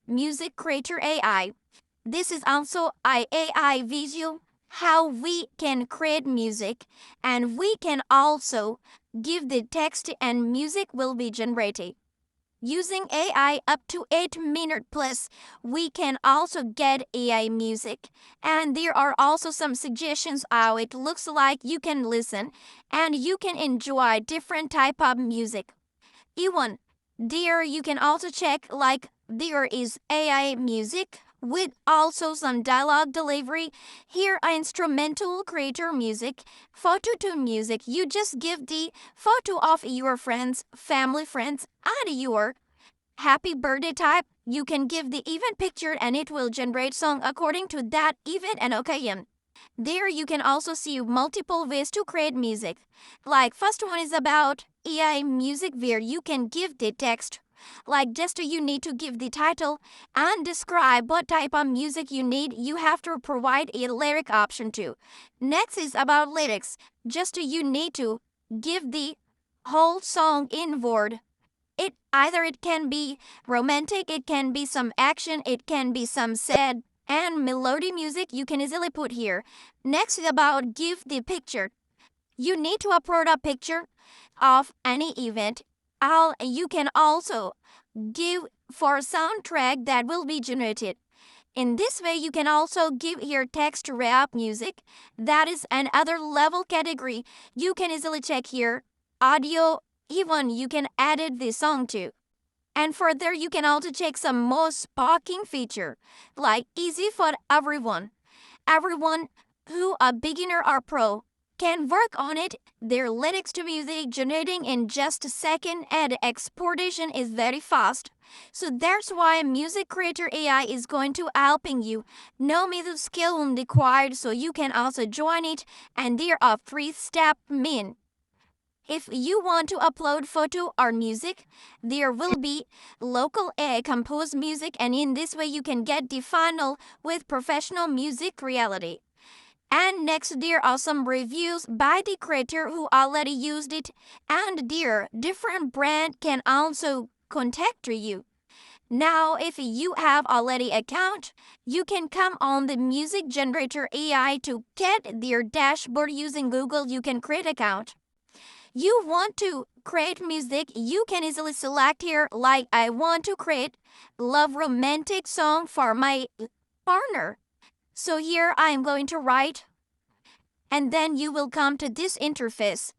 MusicCreator AI. This is also a AI visual how we can create music, and we can also give the text and music will be generated. Using AI up to 8 minutes plus, we can also get AI music. And there are also some suggestions how it looks like you can listen and you can enjoy different type of music. Even there you can also check like there is AI music with also some dialogue delivery. Here instrumental creator music, photo to music. You just give the photo of your friends, family friends, and your happy birthday type. You can give the event picture and it will generate song according to that event and occasion. There you can also see multiple ways to create music. Like first one is about AI music where you can give the text. Like just you need to give the title and describe what type of music you need. You have to provide a lyric option too. Next is about lyrics. Just you need to give the whole song in word. It can be romantic, it can be some action, it can be some sad and melody music you can easily put here. Next is about give the picture. You need to upload a picture of any event. You can also give for soundtrack that will be generated. In this way, you can also give here text rap music. That is another level category. You can easily check here audio. Even you can edit the song too. And further, you can also check some more sparking feature, like easy for everyone. Everyone who a beginner or pro can work on it. Their lyrics to music generating in just a second and exportation is very fast. So that's why MusicCreator AI is going to helping you. No middle skill required, so you can also join it. And there are 3-step mean. If you want to upload photo or music, there will be local AI composed music, and in this way you can get the final with professional music reality. And next there are some reviews by the creator who already used it, and there different brand can also contact you. Now, if you have already account, you can come on the Music Generator AI to get their dashboard using Google. You can create account. You want to create music, you can easily select here like I want to create love romantic song for my partner. So here I am going to write, and then you will come to this interface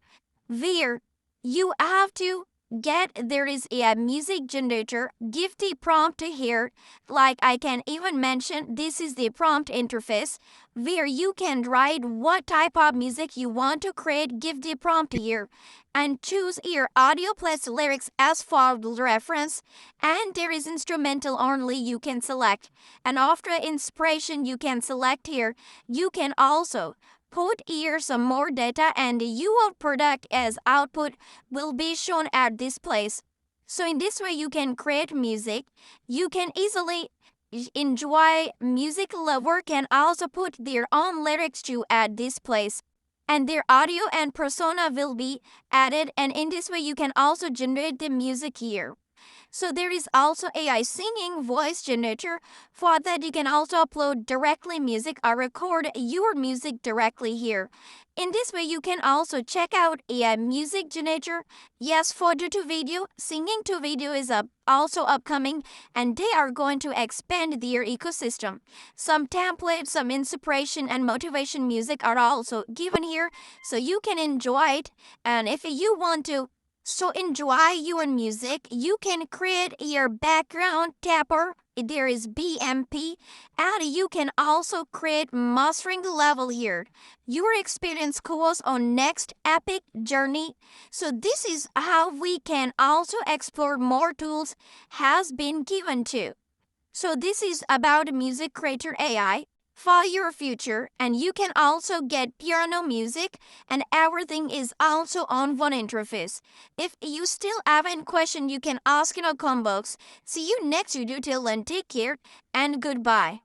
where you have to get there is a music generator. Give the prompt here, like I can even mention this is the prompt interface where you can write what type of music you want to create. Give the prompt here and choose here audio plus lyrics as for reference, and there is instrumental only you can select, and after inspiration you can select here. You can also put here some more data and your product as output will be shown at this place. So in this way you can create music. You can easily enjoy. Music lover can also put their own lyrics to at this place, and their audio and persona will be added, and in this way you can also generate the music here. So there is also AI singing voice generator. For that you can also upload directly music or record your music directly here. In this way you can also check out AI music generator. Yes, photo to video, singing to video is also upcoming, and they are going to expand their ecosystem. Some templates, some inspiration and motivation music are also given here, so you can enjoy it. And if you want to enjoy your music, you can create your background tapper. There is BMP, and you can also create mastering level here. Your experience goes on next epic journey. So this is how we can also explore more tools has been given to. So this is about MusicCreator AI for your future, and you can also get piano music, and everything is also on one interface. If you still have any question, you can ask in our comment box. See you next video. Till then, take care and goodbye.